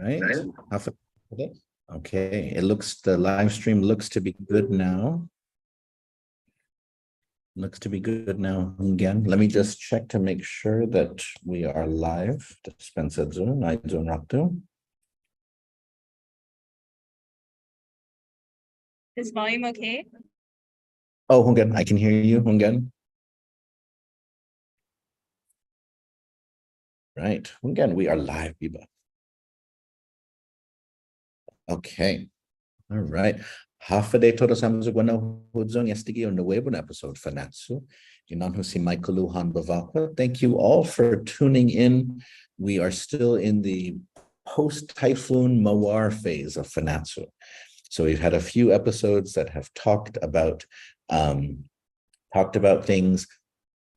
Right? Okay, the live stream looks to be good now. Looks to be good now. Again, let me just check to make sure that we are live. Dispensa Zoom, I do not do. Is volume okay? Oh, Hungan, I can hear you, Hungan. Right, Hungan, we are live, Biba. Okay, all right. Half a day todos estamos agora hudzon yestigi on the web episode Fanachu. Thank you all for tuning in. We are still in the post-Typhoon Mawar phase of Fanachu. So we've had a few episodes that have talked about things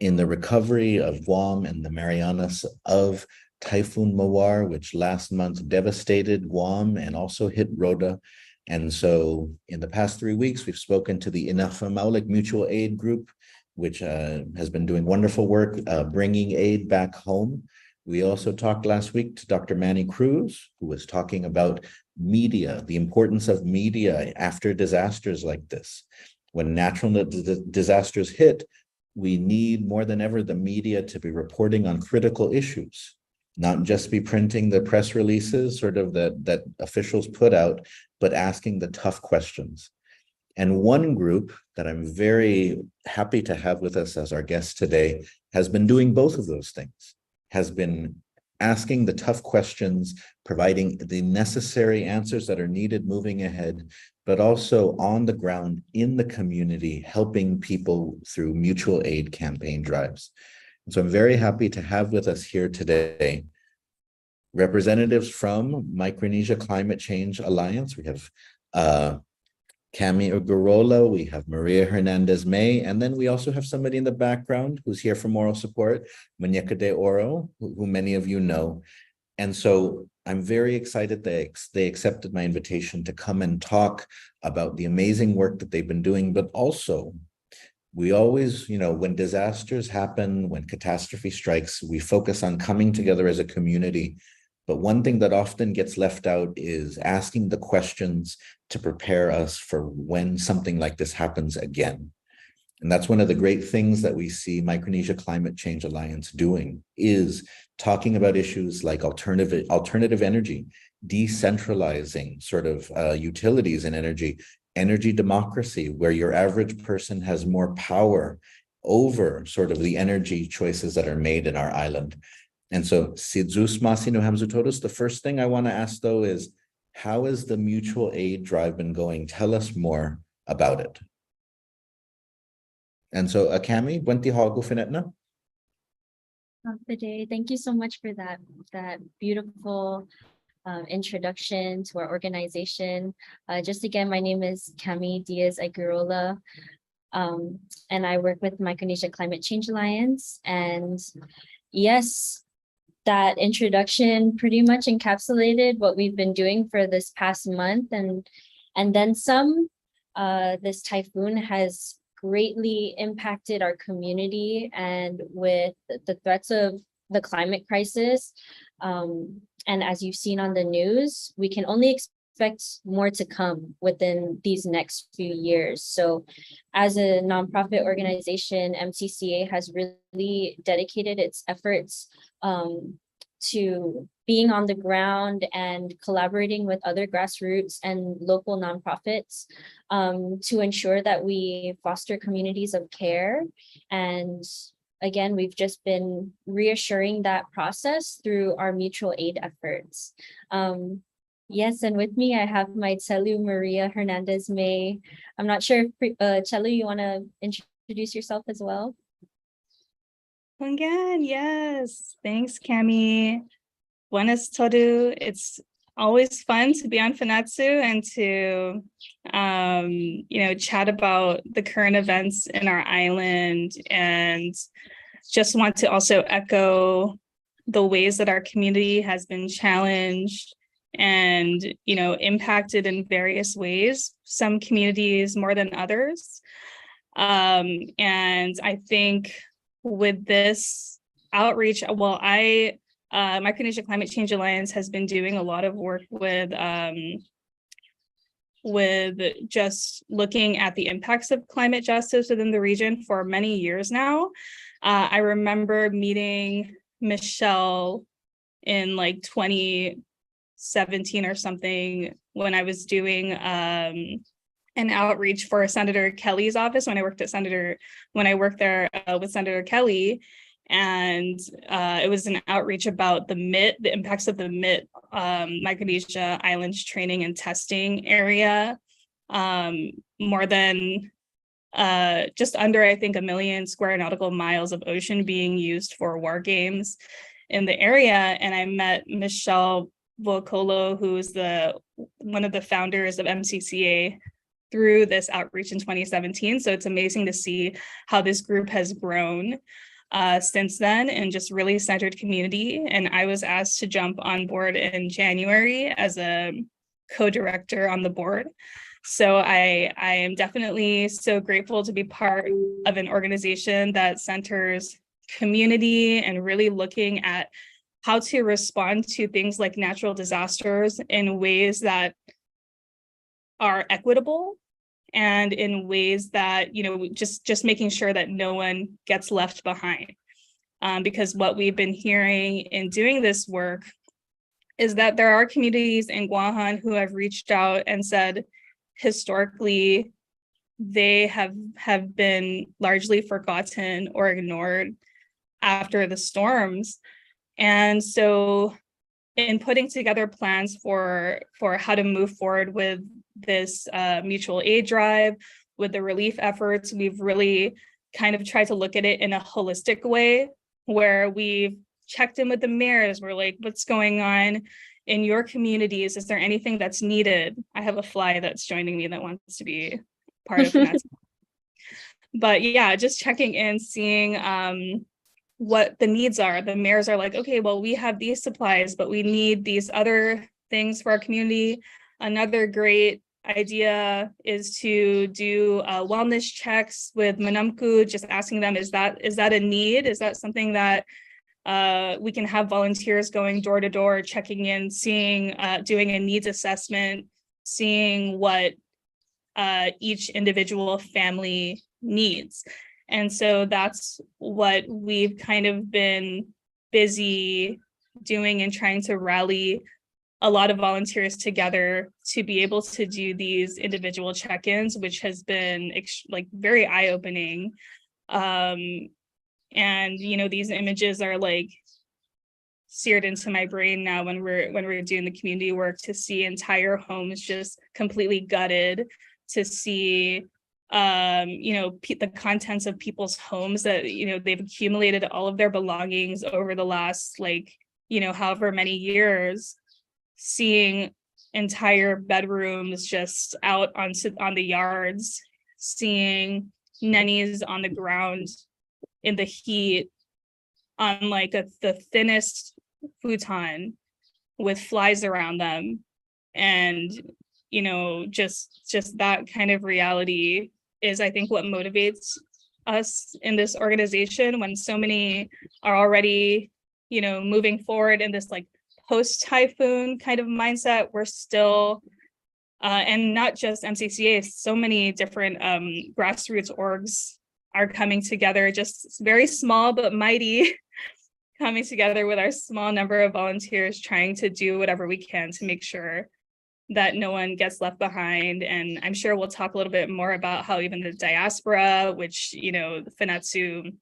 in the recovery of Guam and the Marianas of Typhoon Mawar, which last month devastated Guam and also hit Rota. And so in the past 3 weeks, we've spoken to the Inafamaulik Mutual Aid Group, which has been doing wonderful work bringing aid back home. We also talked last week to Dr. Manny Cruz, who was talking about media, the importance of media after disasters like this. When natural disasters hit, we need more than ever the media to be reporting on critical issues, not just be printing the press releases sort of that officials put out, but asking the tough questions. And one group that I'm very happy to have with us as our guest today has been doing both of those things, has been asking the tough questions, providing the necessary answers that are needed moving ahead, but also on the ground in the community, helping people through mutual aid campaign drives. And so I'm very happy to have with us here today representatives from Micronesia Climate Change Alliance. We have Cami Egurrola, we have Maria Hernandez May, and then we also have somebody in the background who's here for moral support, Muñeca de Oro, who many of you know. And so I'm very excited that they accepted my invitation to come and talk about the amazing work that they've been doing, but also we always, when disasters happen, when catastrophe strikes, we focus on coming together as a community. But one thing that often gets left out is asking the questions to prepare us for when something like this happens again. And that's one of the great things that we see Micronesia Climate Change Alliance doing, is talking about issues like alternative energy, decentralizing sort of utilities and energy democracy, where your average person has more power over sort of the energy choices that are made in our island. And so, the first thing I want to ask, though, is how has the mutual aid drive been going? Tell us more about it. And so, Cami, Buenti Hago Finetna. Thank you so much for that beautiful introduction to our organization. Just again, my name is Cami Diaz Egurrola, and I work with Micronesia Climate Change Alliance. And yes, that introduction pretty much encapsulated what we've been doing for this past month, and then some. This typhoon has greatly impacted our community, and with the threats of the climate crisis, and as you've seen on the news, we can only expect more to come within these next few years. So as a nonprofit organization, MCCA has really dedicated its efforts to being on the ground and collaborating with other grassroots and local nonprofits to ensure that we foster communities of care. And again, we've just been reassuring that process through our mutual aid efforts. Yes, and with me, I have my Telu Maria Hernandez May. I'm not sure if Telu, you want to introduce yourself as well? Again, yes. Thanks, Cami. Buenas todo. It's always fun to be on Fanachu and to, chat about the current events in our island, and just want to also echo the ways that our community has been challenged and, impacted in various ways, some communities more than others. And I think with this outreach, well, I Micronesian Climate Change Alliance has been doing a lot of work with just looking at the impacts of climate justice within the region for many years now. I remember meeting Michelle in like 2017 or something when I was doing an outreach for Senator Kelly's office when I worked there with Senator Kelly. And it was an outreach about the impacts of the MIT, Micronesia Islands Training and Testing Area. More than just under, I think, 1 million square nautical miles of ocean being used for war games in the area. And I met Michelle Vocolo, who's one of the founders of MCCA, through this outreach in 2017. So it's amazing to see how this group has grown since then, and just really centered community. And I was asked to jump on board in January as a co-director on the board. So I am definitely so grateful to be part of an organization that centers community and really looking at how to respond to things like natural disasters in ways that are equitable and in ways that, just making sure that no one gets left behind. Because what we've been hearing in doing this work is that there are communities in Guam who have reached out and said, historically, they have been largely forgotten or ignored after the storms. And so in putting together plans for how to move forward with this mutual aid drive, with the relief efforts, we've really kind of tried to look at it in a holistic way, where we've checked in with the mayors. We're like, what's going on in your communities? Is there anything that's needed? I have a fly that's joining me that wants to be part of that. But yeah, just checking in, seeing what the needs are. The mayors are like, okay, well, we have these supplies, but we need these other things for our community. Another great idea is to do wellness checks with Manamku, just asking them, is that a need? Is that something that we can have volunteers going door to door, checking in, seeing, doing a needs assessment, seeing what each individual family needs. And so that's what we've kind of been busy doing and trying to rally a lot of volunteers together to be able to do these individual check-ins, which has been like very eye-opening. And these images are like seared into my brain now when we're doing the community work, to see entire homes just completely gutted, to see the contents of people's homes that they've accumulated all of their belongings over the last however many years, seeing entire bedrooms just out on the yards, seeing nannies on the ground in the heat on the thinnest futon with flies around them. And just that kind of reality is, I think, what motivates us in this organization, when so many are already moving forward in this post-typhoon kind of mindset. We're still and not just MCCA, so many different grassroots orgs are coming together, just very small but mighty, coming together with our small number of volunteers, trying to do whatever we can to make sure that no one gets left behind. And I'm sure we'll talk a little bit more about how even the diaspora, which, Fanachu,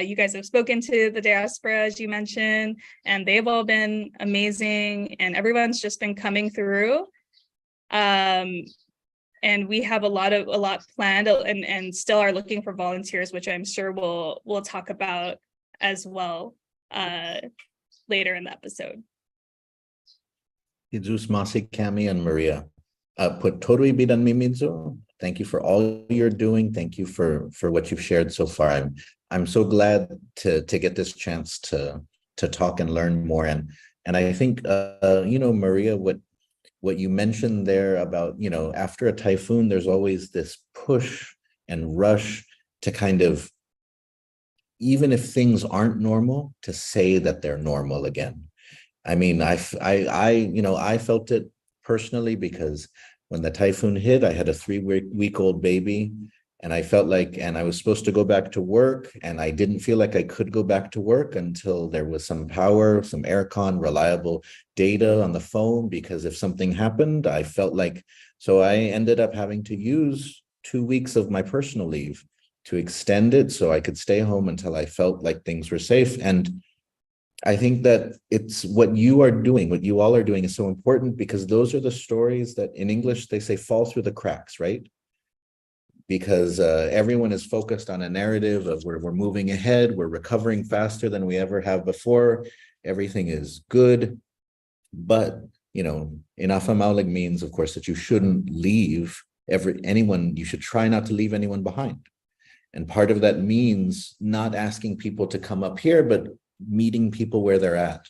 you guys have spoken to the diaspora, as you mentioned, and they've all been amazing, and everyone's just been coming through. And we have a lot planned, and still are looking for volunteers, which I'm sure we'll talk about as well later in the episode. Jesus Masi, Cami, and Maria. Putori bidan mimidzo. Thank you for all you're doing. Thank you for what you've shared so far. I'm so glad to get this chance to talk and learn more. And I think Maria, what you mentioned there about after a typhoon, there's always this push and rush to kind of even if things aren't normal, to say that they're normal again. I mean, I felt it personally because when the typhoon hit, I had a 3-week-old baby, and I felt like, and I was supposed to go back to work, and I didn't feel like I could go back to work until there was some power, some aircon, reliable data on the phone, because if something happened, I felt like, so I ended up having to use 2 weeks of my personal leave to extend it so I could stay home until I felt like things were safe. And I think that it's what you are doing, what you all are doing is so important, because those are the stories that in English, they say fall through the cracks, right? Because everyone is focused on a narrative of we're moving ahead, we're recovering faster than we ever have before, everything is good. But, Inafa Maulig means, of course, that you shouldn't leave anyone, you should try not to leave anyone behind. And part of that means not asking people to come up here, but meeting people where they're at.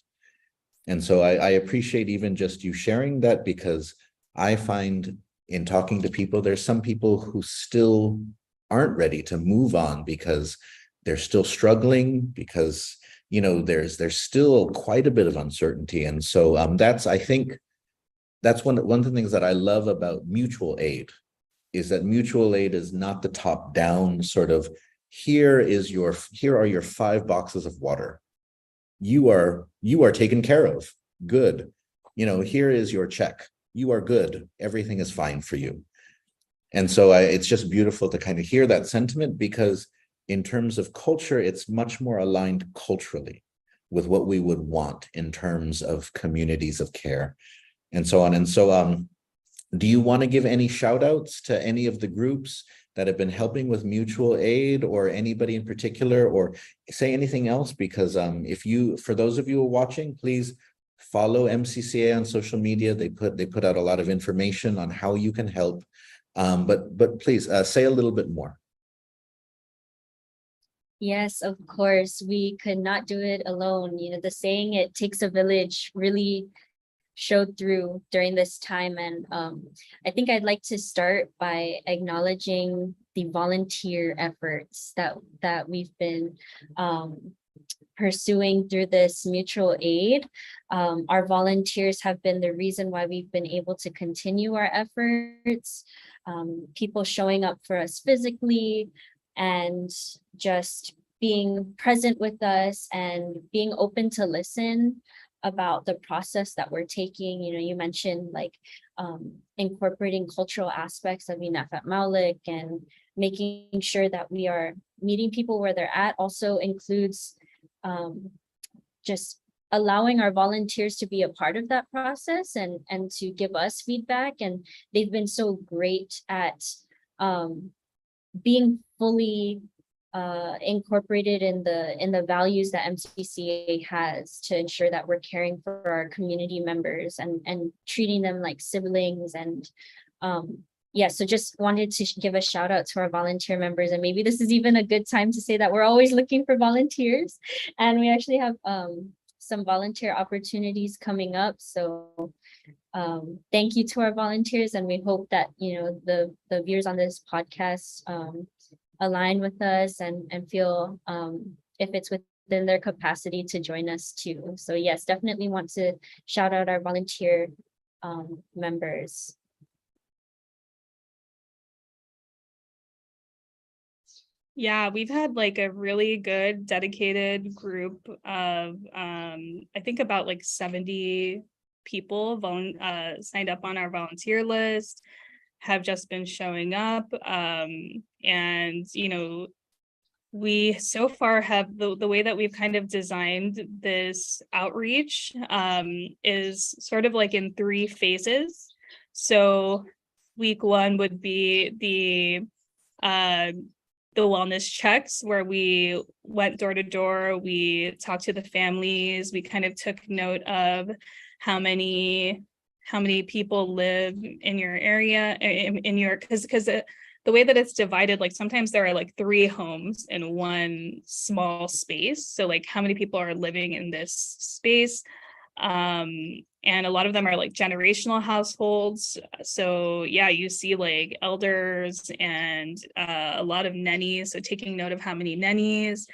And so I appreciate even just you sharing that, because I find in talking to people, there's some people who still aren't ready to move on because they're still struggling, because there's still quite a bit of uncertainty. And so I think that's one of the things that I love about mutual aid, is that mutual aid is not the top down sort of, here are your 5 boxes of water. You are taken care of. Good. Here is your check. You are good. Everything is fine for you. And so it's just beautiful to kind of hear that sentiment, because in terms of culture, it's much more aligned culturally with what we would want in terms of communities of care and so on. And so do you want to give any shout outs to any of the groups that have been helping with mutual aid, or anybody in particular, or say anything else? Because for those of you who are watching, please follow MCCA on social media. They put out a lot of information on how you can help. But please say a little bit more. Yes, of course. We could not do it alone. The saying, it takes a village, really showed through during this time. And I think I'd like to start by acknowledging the volunteer efforts that we've been pursuing through this mutual aid. Our volunteers have been the reason why we've been able to continue our efforts. People showing up for us physically and just being present with us and being open to listen about the process that we're taking. You mentioned like incorporating cultural aspects of Inafat Maulik and making sure that we are meeting people where they're at also includes just allowing our volunteers to be a part of that process and to give us feedback. And they've been so great at being fully incorporated in the values that MCCA has, to ensure that we're caring for our community members and treating them like siblings. And so just wanted to give a shout out to our volunteer members. And maybe this is even a good time to say that we're always looking for volunteers, and we actually have some volunteer opportunities coming up. So thank you to our volunteers, and we hope that the viewers on this podcast align with us and feel if it's within their capacity to join us too. So yes, definitely want to shout out our volunteer members. Yeah, we've had like a really good dedicated group of I think about like 70 people signed up on our volunteer list, have just been showing up. And we so far have the way that we've kind of designed this outreach is sort of like in 3 phases. So week 1 would be the wellness checks, where we went door to door, we talked to the families, we kind of took note of how many people live in your area, in your, because the way that it's divided, like sometimes there are like 3 homes in one small space. So like how many people are living in this space? And a lot of them are like generational households. So yeah, you see like elders and a lot of nannies. So taking note of how many nannies.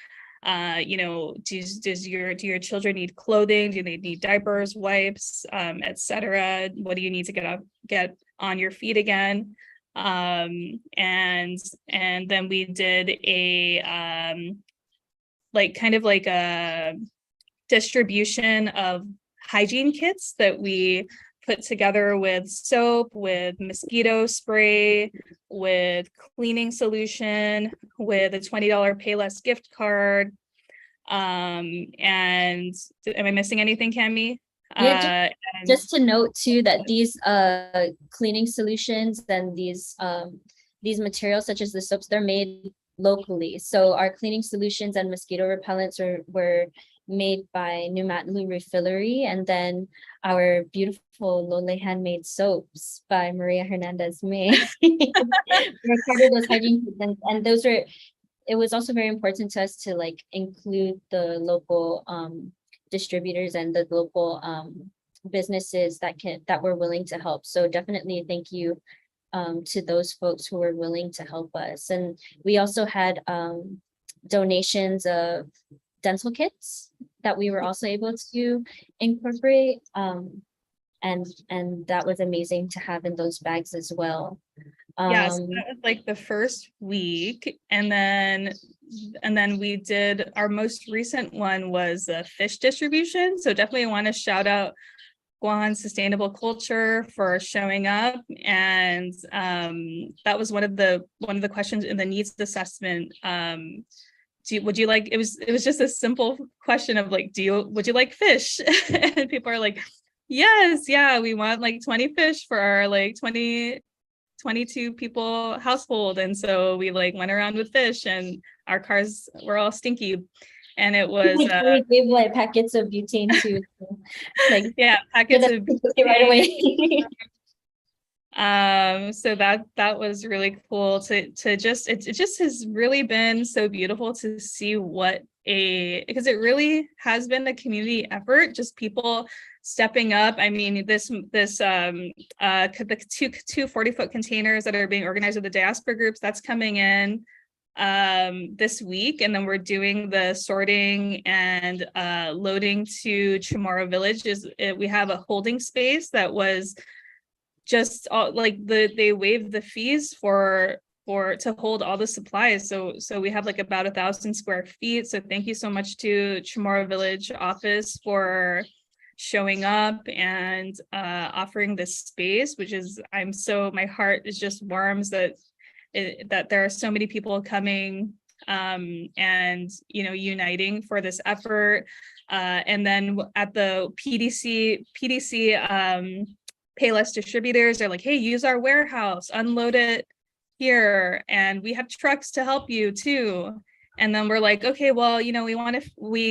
Do your children need clothing? Do they need diapers, wipes, etc.? What do you need to get on your feet again? And then we did a kind of like a distribution of hygiene kits that we put together with soap, with mosquito spray, with cleaning solution, with a $20 Payless gift card. And am I missing anything, Cami? Yeah, just to note too that these cleaning solutions and these materials such as the soaps, they're made locally. So our cleaning solutions and mosquito repellents were made by Numatlu Refillery, and then our beautiful Lole handmade soaps by Maria Hernandez May were part of those hygiene kits, and those were. It was also very important to us to like include the local distributors and the local businesses that were willing to help. So definitely thank you to those folks who were willing to help us. And we also had donations of dental kits that we were also able to incorporate. And that was amazing to have in those bags as well. Yes, that was like the first week. And then we did our most recent one was a fish distribution. So definitely want to shout out Guam Sustainable Culture for showing up. And that was one of the questions in the needs assessment. Would you like, it was just a simple question of like, would you like fish? And people are like, yes, yeah, we want like 20 fish for our like 22 people household. And so we like went around with fish and our cars were all stinky. And it was we gave like packets of butane too. Like yeah, packets of butane right away. So that was really cool to just it just has really been so beautiful to see because it really has been a community effort, just people stepping up. I mean, the two 40-foot containers that are being organized with the diaspora groups, that's coming in this week, and then we're doing the sorting and loading to Chamorro Village. We have a holding space that was just they waived the fees to hold all the supplies. So we have like about 1,000 square feet. So thank you so much to Chamorro Village office for showing up and offering this space, which is my heart is just warms that there are so many people coming and uniting for this effort. And then at the PDC Payless distributors, they're like, hey, use our warehouse, unload it here, and we have trucks to help you too. And then we're like, okay, well, we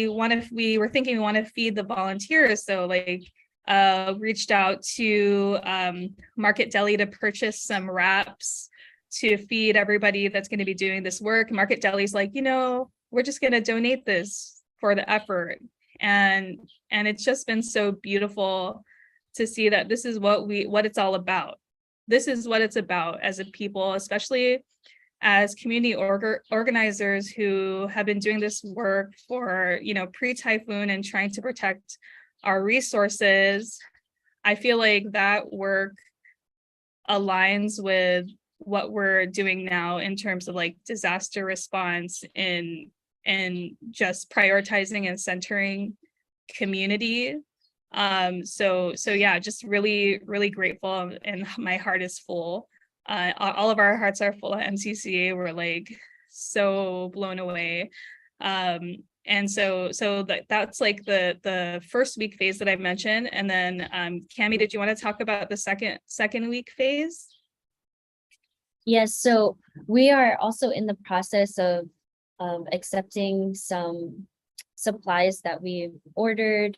were thinking we want to feed the volunteers. So like reached out to Market Deli to purchase some wraps to feed everybody that's going to be doing this work. Market Deli's like, we're just going to donate this for the effort. And it's just been so beautiful to see that this is what it's all about. This is what it's about as a people, especially as community organizers who have been doing this work for, pre-typhoon and trying to protect our resources. I feel like that work aligns with what we're doing now in terms of like disaster response and just prioritizing and centering community. So yeah, just really, really grateful, and my heart is full. All of our hearts are full at MCCA. We're like so blown away. And so that's like the first week phase that I mentioned. And then Cami, did you want to talk about the second week phase? Yes, so we are also in the process of accepting some supplies that we've ordered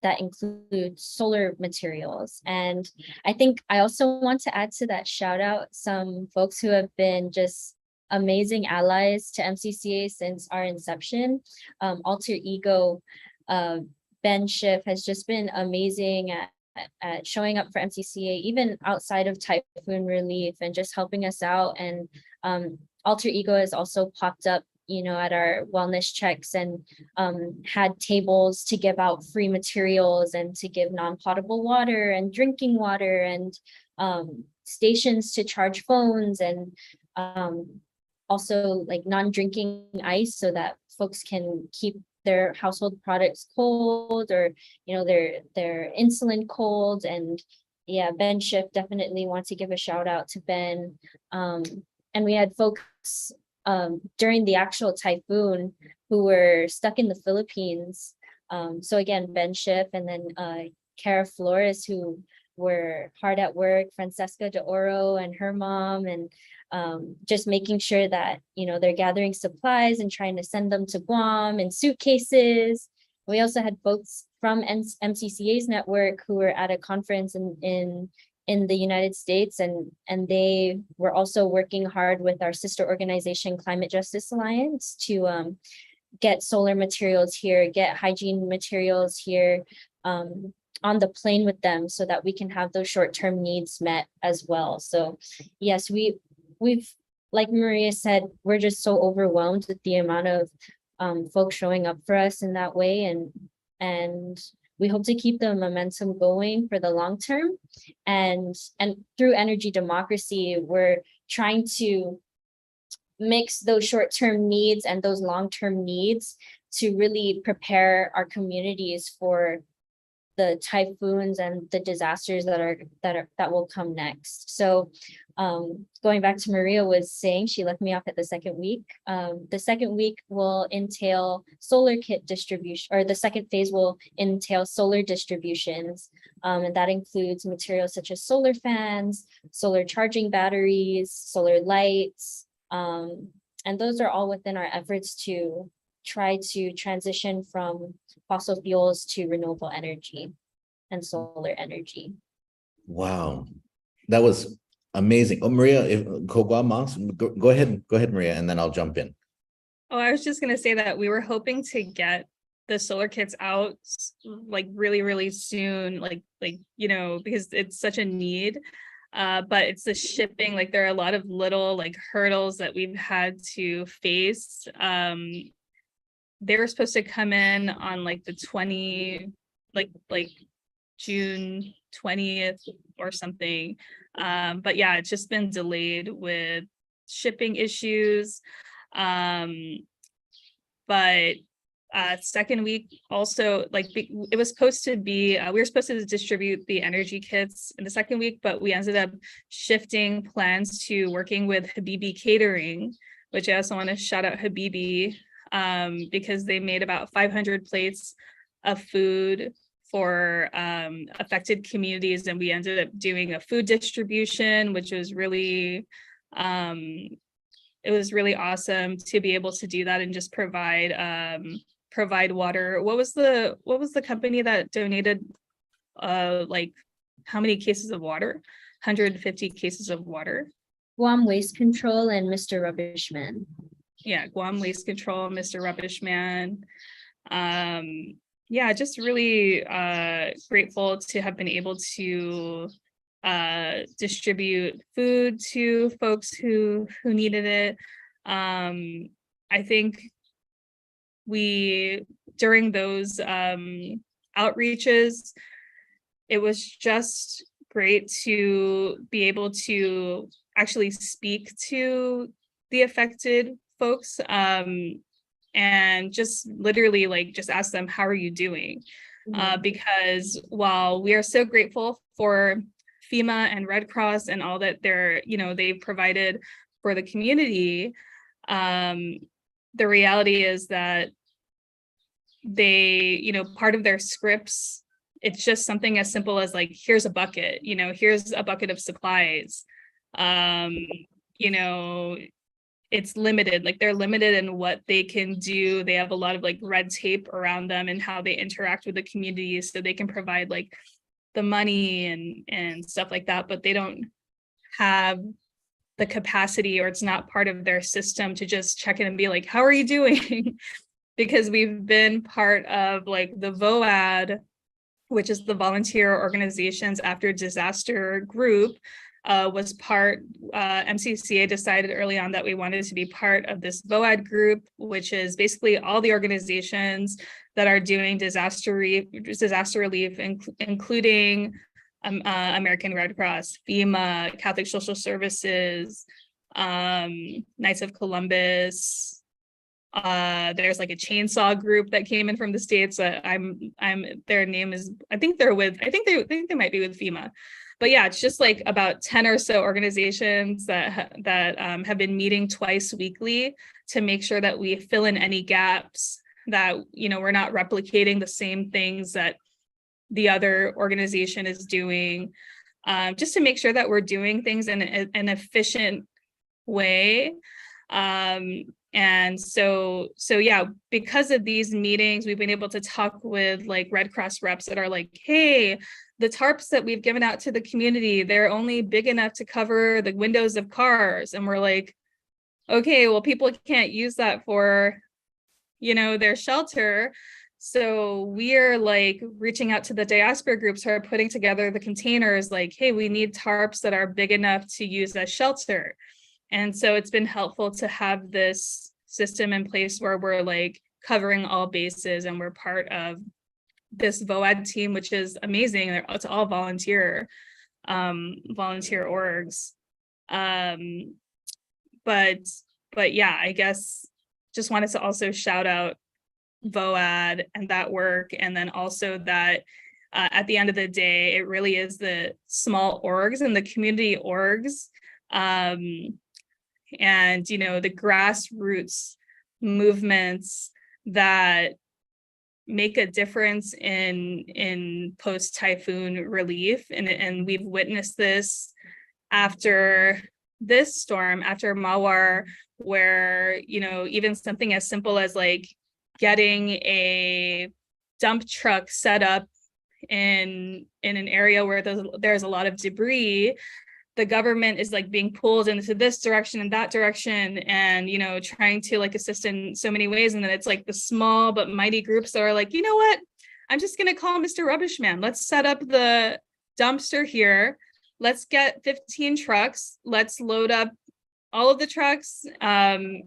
that include solar materials. And I think I also want to add to that shout out some folks who have been just amazing allies to MCCA since our inception. Alter Ego, Ben Schiff has just been amazing at showing up for MCCA, even outside of typhoon relief, and just helping us out. And Alter Ego has also popped up, at our wellness checks and had tables to give out free materials and to give non-potable water and drinking water and stations to charge phones and also like non-drinking ice so that folks can keep their household products cold or their insulin cold. And yeah, Ben Schiff, definitely want to give a shout out to Ben. And we had folks during the actual typhoon who were stuck in the Philippines. So again, Ben Schiff and then Cara Flores, who were hard at work, Francesca de Oro and her mom, and just making sure that they're gathering supplies and trying to send them to Guam in suitcases. We also had folks from MCCA's network who were at a conference in the United States, and they were also working hard with our sister organization, Climate Justice Alliance, to get solar materials here, get hygiene materials here on the plane with them so that we can have those short-term needs met as well. So yes, we've, like Maria said, we're just so overwhelmed with the amount of folks showing up for us in that way. And we hope to keep the momentum going for the long term. And through energy democracy, we're trying to mix those short-term needs and those long-term needs to really prepare our communities for the typhoons and the disasters that will come next. So going back to Maria was saying, she left me off at the second week. The second week will entail solar kit distribution, or the second phase will entail solar distributions. And that includes materials such as solar fans, solar charging batteries, solar lights. And those are all within our efforts to try to transition from fossil fuels to renewable energy and solar energy. Wow, that was amazing. Oh, Maria, go ahead, Maria, and then I'll jump in. Oh, I was just going to say that we were hoping to get the solar kits out like really, really soon, because it's such a need. But it's the shipping, like there are a lot of little like hurdles that we've had to face. They were supposed to come in on like the June 20th or something. But yeah, it's just been delayed with shipping issues. But second week also, it was supposed to be, we were supposed to distribute the energy kits in the second week, but we ended up shifting plans to working with Habibi Catering, which I also want to shout out Habibi, because they made about 500 plates of food for affected communities, and we ended up doing a food distribution, which was really it was really awesome to be able to do that and just provide water. What was the company that donated how many cases of water? 150 cases of water. Guam Waste Control and Mr. Rubbishman. Yeah, Guam Waste Control, Mr. Rubbishman. Yeah, just really grateful to have been able to distribute food to folks who needed it. I think during those outreaches, it was just great to be able to actually speak to the affected folks, and just literally just ask them, how are you doing? Because while we are so grateful for FEMA and Red Cross and all that they've provided for the community, the reality is that they, part of their scripts, it's just something as simple as here's a bucket, here's a bucket of supplies. It's limited, they're limited in what they can do. They have a lot of red tape around them and how they interact with the community, so they can provide the money and stuff like that, but they don't have the capacity, or it's not part of their system to just check in and be like, how are you doing? Because we've been part of the VOAD, which is the Volunteer Organizations After Disaster group, was part, MCCA decided early on that we wanted to be part of this VOAD group, which is basically all the organizations that are doing disaster relief, including American Red Cross, FEMA, Catholic Social Services, Knights of Columbus. There's like a chainsaw group that came in from the States. Their name is, I think they might be with FEMA. But yeah, it's just like about 10 or so organizations that have been meeting twice weekly to make sure that we fill in any gaps, that, you know, we're not replicating the same things that the other organization is doing, just to make sure that we're doing things in an efficient way. And so yeah, because of these meetings, we've been able to talk with like Red Cross reps that are like, hey, the tarps that we've given out to the community, they're only big enough to cover the windows of cars. And we're like, okay, well, people can't use that for, you know, their shelter. So we're like reaching out to the diaspora groups who are putting together the containers, like, hey, we need tarps that are big enough to use as shelter. And so it's been helpful to have this system in place where we're like covering all bases, and we're part of this VOAD team, which is amazing. It's all volunteer orgs. But yeah, I guess just wanted to also shout out VOAD and that work. And then also that at the end of the day, it really is the small orgs and the community orgs, and, you know, the grassroots movements that make a difference in post-typhoon relief. And we've witnessed this after this storm, after Mawar, where, you know, even something as simple as like getting a dump truck set up in an area where there's a lot of debris, the government is like being pulled into this direction and that direction, and, you know, trying to like assist in so many ways. And then it's like the small but mighty groups that are like, you know what, I'm just going to call Mr. Rubbishman. Let's set up the dumpster here. Let's get 15 trucks. Let's load up all of the trucks. And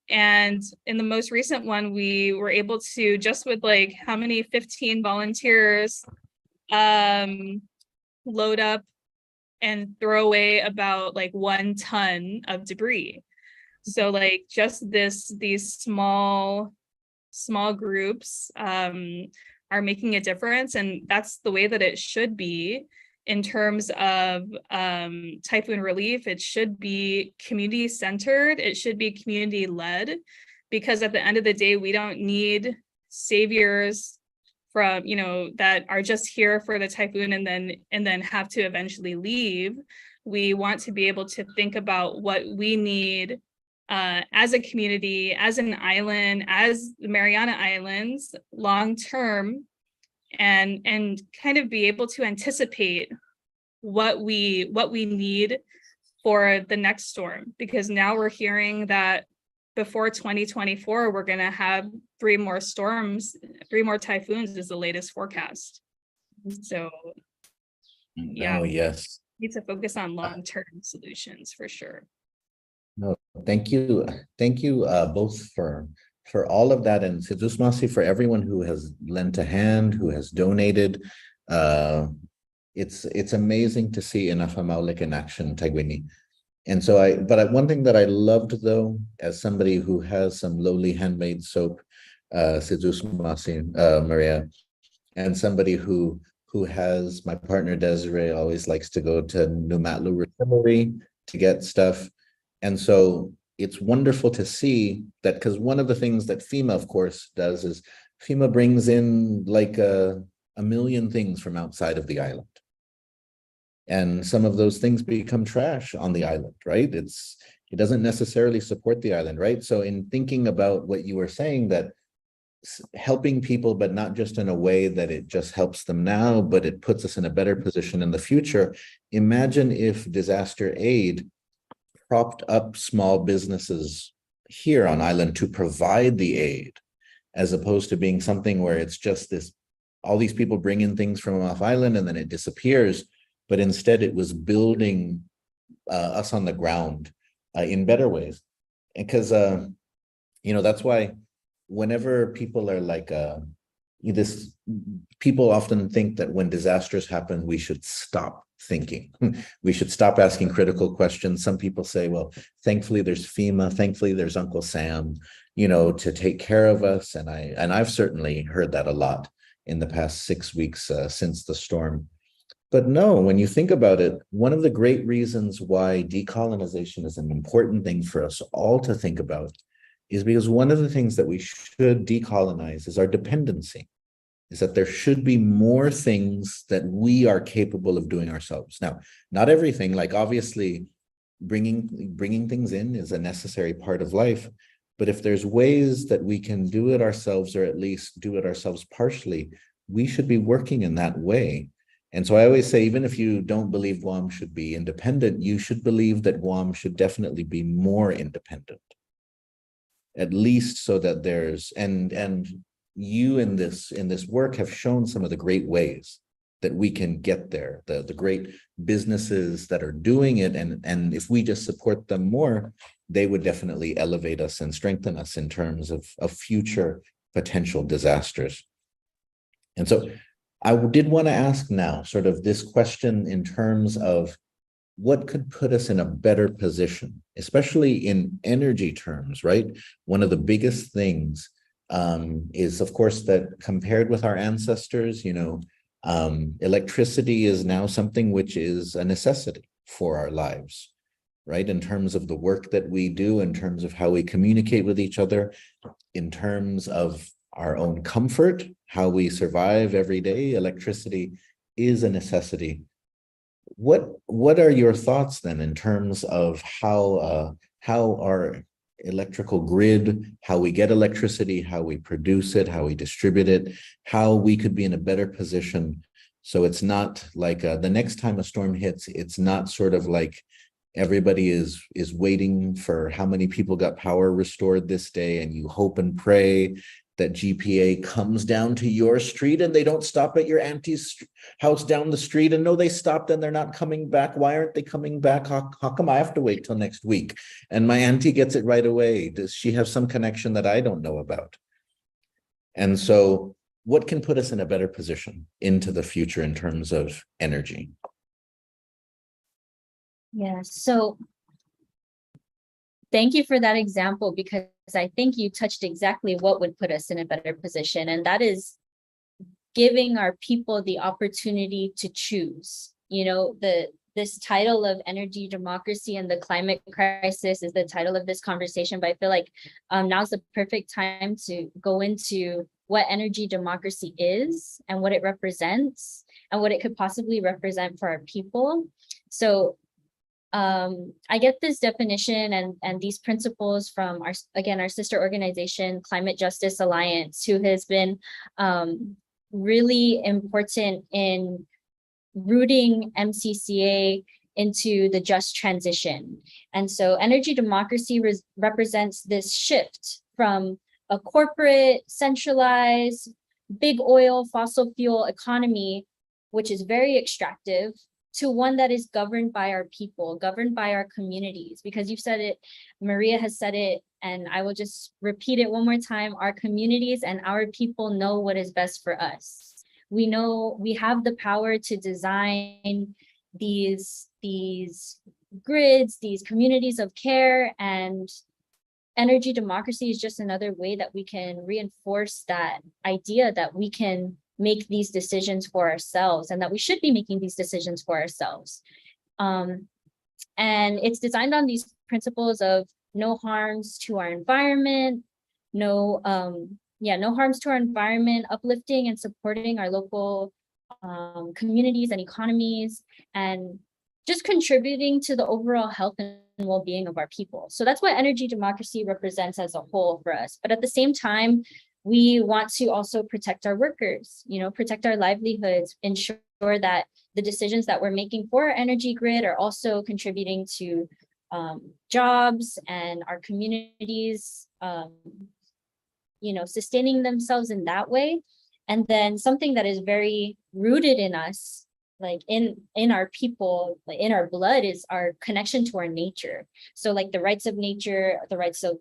in the most recent one, we were able to, just with like how many, 15 volunteers, load up and throw away about like 1 ton of debris. So like just these small groups are making a difference, and that's the way that it should be in terms of typhoon relief. It should be community centered, it should be community led, because at the end of the day, we don't need saviors from, you know, that are just here for the typhoon and then have to eventually leave. We want to be able to think about what we need as a community, as an island, as the Mariana Islands, long term, and kind of be able to anticipate what we need for the next storm. Because now we're hearing that before 2024, we're going to have 3 more storms, 3 more typhoons is the latest forecast. So yeah, oh yes, need to focus on long-term solutions for sure. no, thank you both for all of that, and Jesus Masi, for everyone who has lent a hand, who has donated. It's amazing to see Inafamaulik in action, Taigwini. And so one thing that I loved, though, as somebody who has some lowly handmade soap, Jesus Masi, Maria, and somebody who has, my partner Desiree always likes to go to Numatlu Refinery to get stuff. And so it's wonderful to see that, because one of the things that FEMA, of course, does is FEMA brings in like a million things from outside of the island. And some of those things become trash on the island, right? It doesn't necessarily support the island, right? So in thinking about what you were saying, that helping people, but not just in a way that it just helps them now, but it puts us in a better position in the future. Imagine if disaster aid propped up small businesses here on island to provide the aid, as opposed to being something where it's just this, all these people bring in things from off island and then it disappears. But instead it was building us on the ground in better ways. Because that's why whenever people are like this, people often think that when disasters happen, we should stop thinking. We should stop asking critical questions. Some people say, well, thankfully there's FEMA, thankfully there's Uncle Sam, to take care of us. And I've certainly heard that a lot in the past 6 weeks since the storm. But no, when you think about it, one of the great reasons why decolonization is an important thing for us all to think about is because one of the things that we should decolonize is our dependency, is that there should be more things that we are capable of doing ourselves. Now, not everything, like obviously bringing things in is a necessary part of life, but if there's ways that we can do it ourselves, or at least do it ourselves partially, we should be working in that way. And so I always say, even if you don't believe Guam should be independent, you should believe that Guam should definitely be more independent, at least so that there's, and you in this work have shown some of the great ways that we can get there, the great businesses that are doing it. And if we just support them more, they would definitely elevate us and strengthen us in terms of future potential disasters. And so I did want to ask now sort of this question in terms of what could put us in a better position, especially in energy terms, right? One of the biggest things is, of course, that compared with our ancestors, electricity is now something which is a necessity for our lives, right? In terms of the work that we do, in terms of how we communicate with each other, in terms of our own comfort, how we survive every day, electricity is a necessity. What are your thoughts then in terms of how our electrical grid, how we get electricity, how we produce it, how we distribute it, how we could be in a better position, so it's not like the next time a storm hits, it's not sort of like everybody is waiting for how many people got power restored this day, and you hope and pray that GPA comes down to your street and they don't stop at your auntie's house down the street, and no, they stopped and they're not coming back. Why aren't they coming back? How come I have to wait till next week? And my auntie gets it right away. Does she have some connection that I don't know about? And so what can put us in a better position into the future in terms of energy? Yeah, so thank you for that example, because I think you touched exactly what would put us in a better position, and that is giving our people the opportunity to choose. This title of energy democracy and the climate crisis is the title of this conversation, but I feel like now's the perfect time to go into what energy democracy is and what it represents and what it could possibly represent for our people. So I get this definition and these principles from our sister organization, Climate Justice Alliance, who has been really important in rooting MCCA into the just transition. And so energy democracy represents this shift from a corporate, centralized, big oil, fossil fuel economy, which is very extractive, to one that is governed by our people, governed by our communities. Because you've said it, Maria has said it, and I will just repeat it one more time. Our communities and our people know what is best for us. We know we have the power to design these grids, these communities of care, and energy democracy is just another way that we can reinforce that idea that we can make these decisions for ourselves and that we should be making these decisions for ourselves. And it's designed on these principles of no harms to our environment, no harms to our environment, uplifting and supporting our local communities and economies, and just contributing to the overall health and well-being of our people. So that's what energy democracy represents as a whole for us. But at the same time, we want to also protect our workers, protect our livelihoods, ensure that the decisions that we're making for our energy grid are also contributing to jobs and our communities, sustaining themselves in that way. And then something that is very rooted in us like in our people, like in our blood, is our connection to our nature. So like the rights of nature, the rights of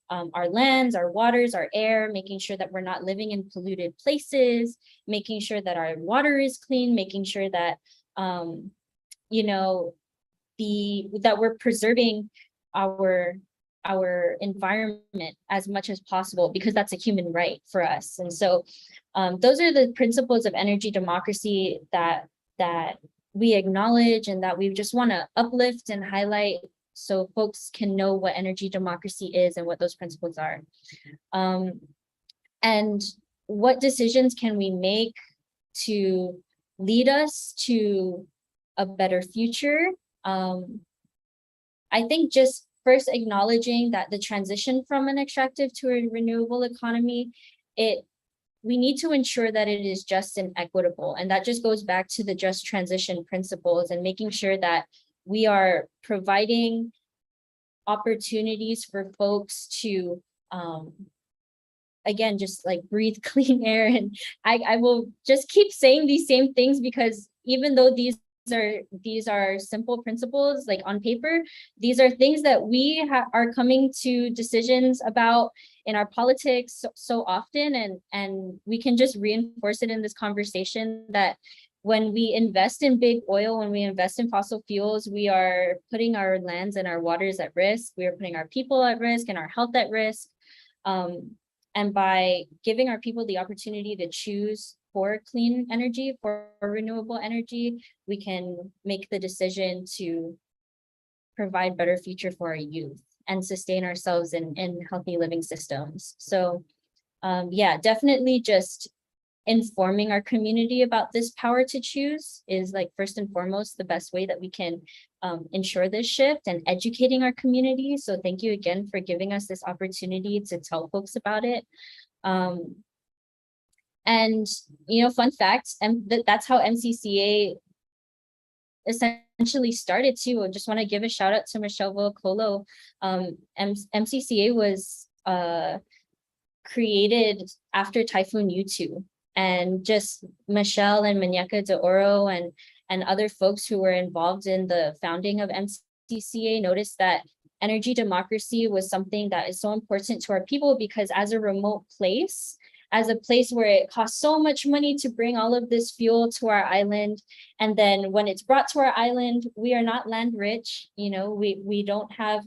our lands, our waters, our air, making sure that we're not living in polluted places, making sure that our water is clean, making sure that you know, that we're preserving our environment as much as possible, because that's a human right for us. And so those are the principles of energy democracy that we acknowledge and that we just want to uplift and highlight, so folks can know what energy democracy is and what those principles are. And what decisions can we make to lead us to a better future? I think just first acknowledging that the transition from an extractive to a renewable economy, we need to ensure that it is just and equitable. And that just goes back to the just transition principles and making sure that we are providing opportunities for folks to, again, just like breathe clean air. And I will just keep saying these same things, because even though these are simple principles, like on paper, these are things that we are coming to decisions about in our politics so often, and we can just reinforce it in this conversation that when we invest in big oil, when we invest in fossil fuels, we are putting our lands and our waters at risk. We are putting our people at risk and our health at risk. And by giving our people the opportunity to choose for clean energy, for renewable energy, we can make the decision to provide better future for our youth and sustain ourselves in healthy living systems. So yeah, definitely just informing our community about this power to choose is like first and foremost the best way that we can ensure this shift, and educating our community. So thank you again for giving us this opportunity to tell folks about it. And, you know, fun fact, and that's how MCCA essentially started too. I just want to give a shout out to Michelle Volcolo. MCCA was created after Typhoon U2, and just Michelle and Muñeca de Oro and other folks who were involved in the founding of MCCA noticed that energy democracy was something that is so important to our people, because as a remote place, as a place where it costs so much money to bring all of this fuel to our island, and then when it's brought to our island, we are not land rich. You know, we don't have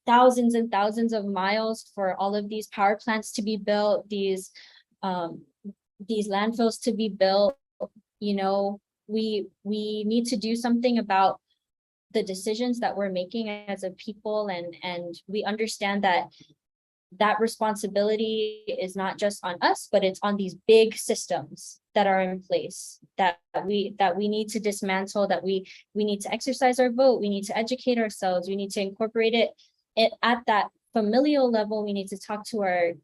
thousands and thousands of miles for all of these power plants to be built, these landfills to be built. You know, we need to do something about the decisions that we're making as a people, and we understand that responsibility is not just on us, but it's on these big systems that are in place that we need to dismantle, that we need to exercise our vote, we need to educate ourselves, we need to incorporate it at that familial level. We need to talk to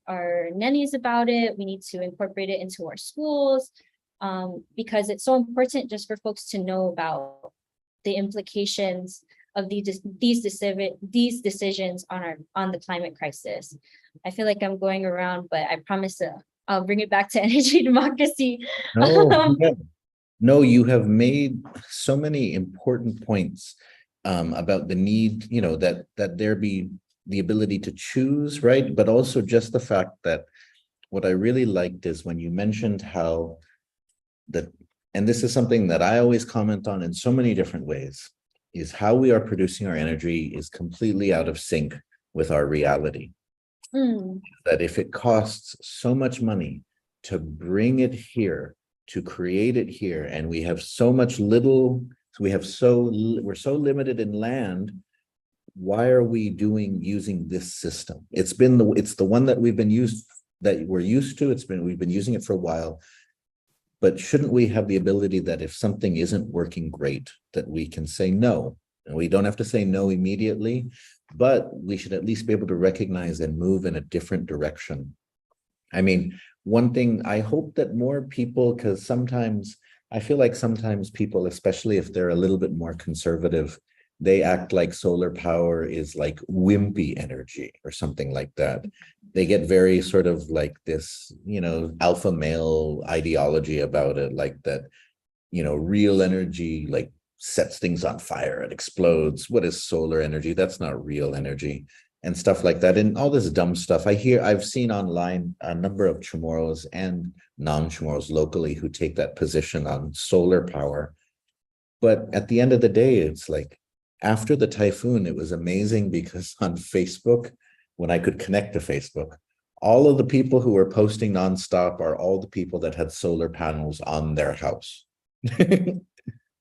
our nannies about it. We need to incorporate it into our schools, because it's so important just for folks to know about the implications of these decisions on the climate crisis. I feel like I'm going around, but I promise I'll bring it back to energy democracy. No, no, you have made so many important points about the need, you know, that there be the ability to choose, right? But also just the fact that what I really liked is when you mentioned how and this is something that I always comment on in so many different ways, is how we are producing our energy is completely out of sync with our reality. That if it costs so much money to bring it here, to create it here, and we have so much we're so limited in land, why are we using this system? It's the one that we're used to. We've been using it for a while. But shouldn't we have the ability that if something isn't working great, that we can say no? And we don't have to say no immediately, but we should at least be able to recognize and move in a different direction. I mean, one thing, I hope that more people, because sometimes I feel like sometimes people, especially if they're a little bit more conservative, they act like solar power is like wimpy energy or something like that. They get very sort of like this, you know, alpha male ideology about it, like that real energy like sets things on fire, it explodes. What is solar energy? That's not real energy, and stuff like that. And all this dumb stuff I've seen online a number of Chamorros and non-Chamorros locally who take that position on solar power. But at the end of the day, it's like after the typhoon, it was amazing because on Facebook, when I could connect to Facebook, all of the people who were posting nonstop are all the people that had solar panels on their house. Mhm.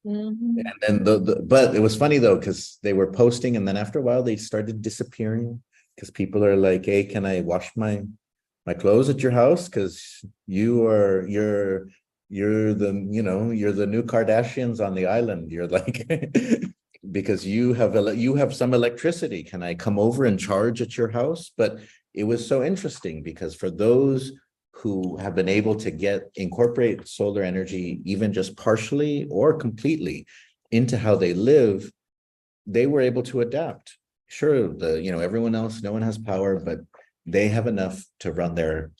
And then but it was funny though, because they were posting and then after a while they started disappearing because people are like, hey, can I wash my clothes at your house? Because you're the new Kardashians on the island. You're like because you have some electricity. Can I come over and charge at your house? But it was so interesting because for those who have been able to incorporate solar energy, even just partially or completely into how they live, they were able to adapt. Sure, everyone else, no one has power, but they have enough to run their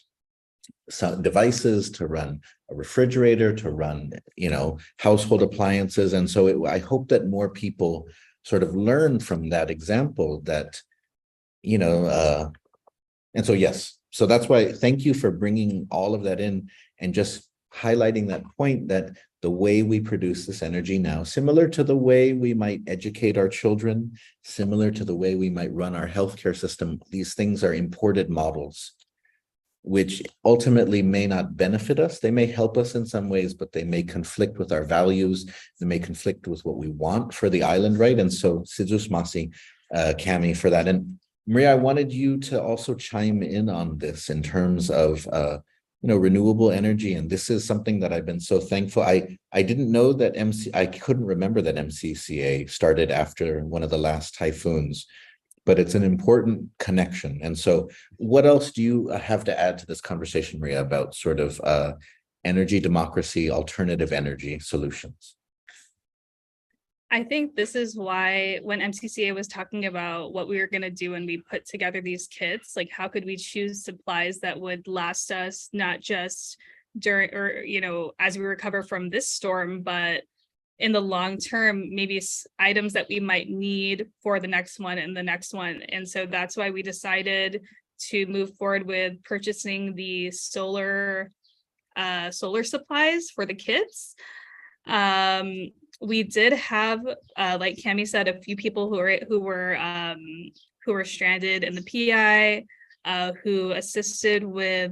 devices, to run a refrigerator, to run, household appliances. And so I hope that more people sort of learn from that example that, and so, yes, so that's why thank you for bringing all of that in and just highlighting that point that the way we produce this energy now, similar to the way we might educate our children, similar to the way we might run our healthcare system, these things are imported models, which ultimately may not benefit us. They may help us in some ways, but they may conflict with our values. They may conflict with what we want for the island, right? And so, Sidzus Masi, Cami, for that. And Maria, I wanted you to also chime in on this in terms of renewable energy. And this is something that I've been so thankful. I didn't know that I couldn't remember that MCCA started after one of the last typhoons, but it's an important connection. And so what else do you have to add to this conversation, Maria, about sort of energy democracy, alternative energy solutions? I think this is why when MCCA was talking about what we were going to do when we put together these kits, like how could we choose supplies that would last us not just during or, as we recover from this storm, but in the long term, maybe items that we might need for the next one and the next one. And so that's why we decided to move forward with purchasing the solar supplies for the kits. We did have, like Cami said, a few people who were stranded in the PI, who assisted with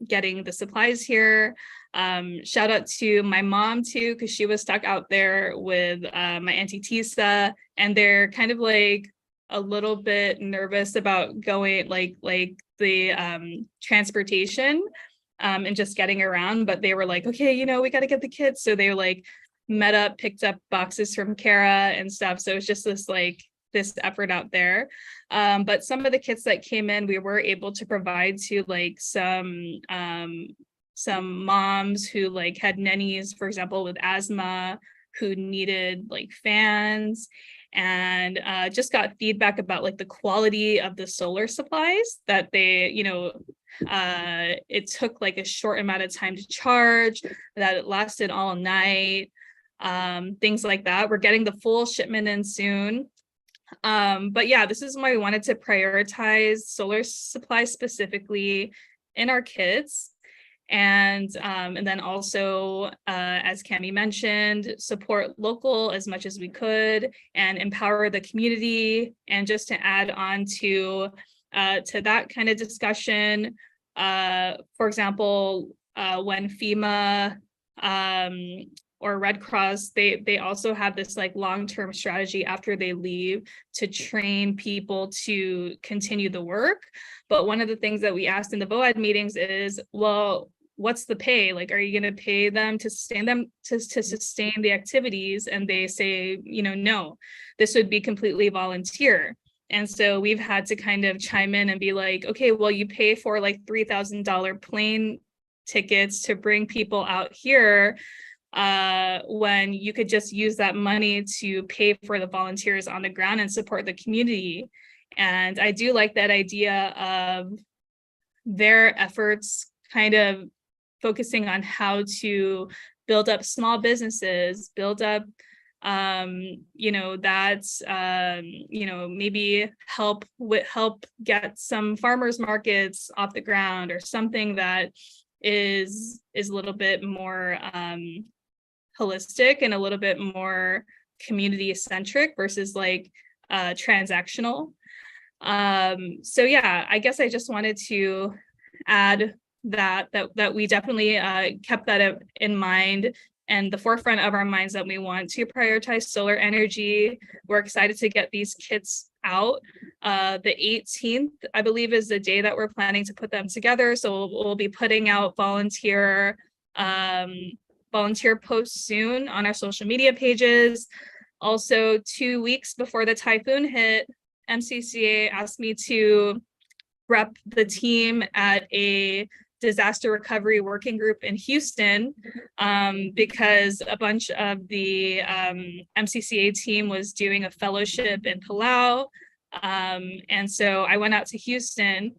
getting the supplies here. Shout out to my mom too, because she was stuck out there with my Auntie Tisa, and they're kind of like a little bit nervous about going like the transportation and just getting around, but they were like, okay, we got to get the kids. So they like met up, picked up boxes from Kara and stuff. So it's just this effort out there. But some of the kits that came in, we were able to provide to like some moms who like had nannies, for example, with asthma, who needed like fans, and just got feedback about like the quality of the solar supplies that they, it took like a short amount of time to charge, that it lasted all night, things like that. We're getting the full shipment in soon. But yeah, this is why we wanted to prioritize solar supplies specifically in our kits. And then also, as Cami mentioned, support local as much as we could and empower the community. And just to add on to that kind of discussion, for example, when FEMA or Red Cross, they also have this like long-term strategy after they leave to train people to continue the work. But one of the things that we asked in the VOAD meetings is, well, what's the pay? Like, are you going to pay them to sustain the activities? And they say, no, this would be completely volunteer. And so we've had to kind of chime in and be like, okay, well, you pay for like $3,000 plane tickets to bring people out here, when you could just use that money to pay for the volunteers on the ground and support the community. And I do like that idea of their efforts kind of focusing on how to build up small businesses, build up that's maybe help get some farmers markets off the ground, or something that is a little bit more holistic and a little bit more community centric versus like transactional. So yeah, I guess I just wanted to add that we definitely kept that in mind and the forefront of our minds, that we want to prioritize solar energy. We're excited to get these kits out. The 18th, I believe, is the day that we're planning to put them together. So we'll be putting out volunteer posts soon on our social media pages. Also, 2 weeks before the typhoon hit, MCCA asked me to rep the team at a disaster recovery working group in Houston, because a bunch of the MCCA team was doing a fellowship in Palau. And so I went out to Houston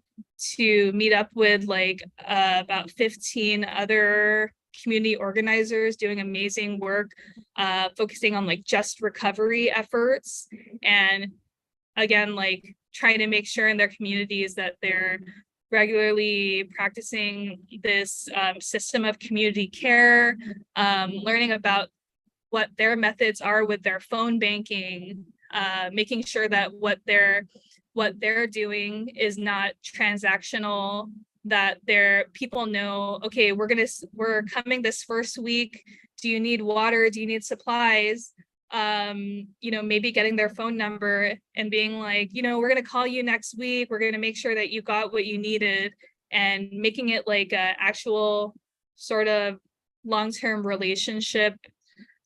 to meet up with like about 15 other community organizers doing amazing work, focusing on like just recovery efforts, and again, like trying to make sure in their communities that they're regularly practicing this system of community care, learning about what their methods are with their phone banking, making sure that what they're doing is not transactional, that their people know, okay, we're coming this first week. Do you need water? Do you need supplies? Maybe getting their phone number and being like, we're going to call you next week. We're going to make sure that you got what you needed, and making it like a actual sort of long-term relationship,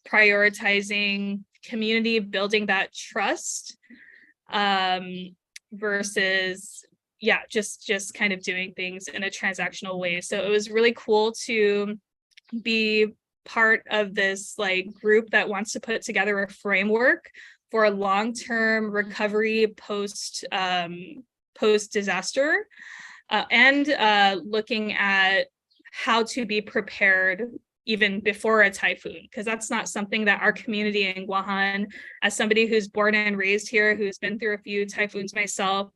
prioritizing community, building that trust, versus just kind of doing things in a transactional way. So it was really cool to be part of this like group that wants to put together a framework for a long-term recovery post disaster, and looking at how to be prepared even before a typhoon, because that's not something that our community in Guam, as somebody who's born and raised here, who's been through a few typhoons myself,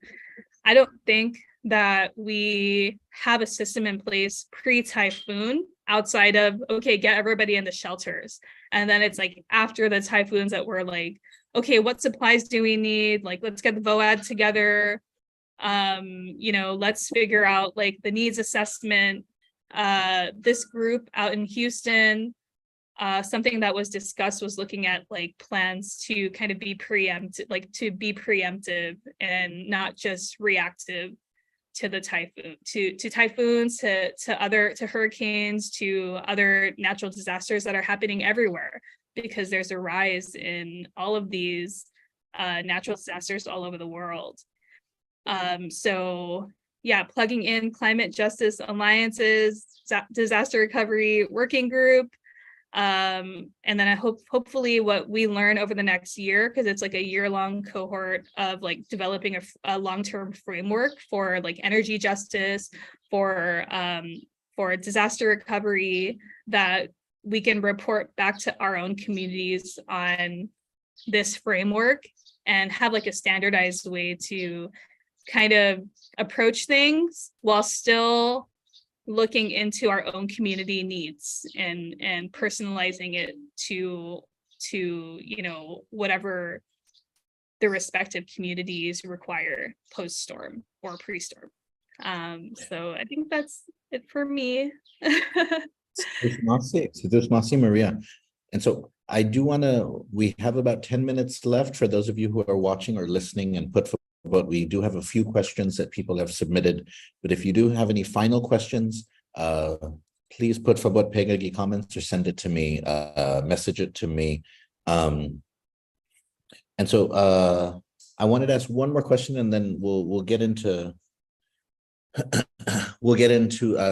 I don't think that we have a system in place pre-typhoon outside of, okay, get everybody in the shelters. And then it's like after the typhoons that we're like, okay, what supplies do we need? Like, let's get the VOAD together. Let's figure out like the needs assessment. This group out in Houston, something that was discussed was looking at like plans to kind of be preemptive and not just reactive to the typhoon, to typhoons, to hurricanes, to other natural disasters that are happening everywhere, because there's a rise in all of these natural disasters all over the world. So yeah, plugging in climate justice alliances, disaster recovery working group. And then I hopefully what we learn over the next year, because it's like a year-long cohort of like developing a long-term framework for like energy justice, for disaster recovery, that we can report back to our own communities on this framework and have like a standardized way to kind of approach things while still looking into our own community needs and personalizing it to whatever the respective communities require post-storm or pre-storm. So I think that's it for me. Masi Maria. And so I do want to, we have about 10 minutes left for those of you who are watching or listening and but we do have a few questions that people have submitted. But if you do have any final questions, please put Fabot Pegagi comments or send it to me, message it to me. And so I wanted to ask one more question, and then we'll get into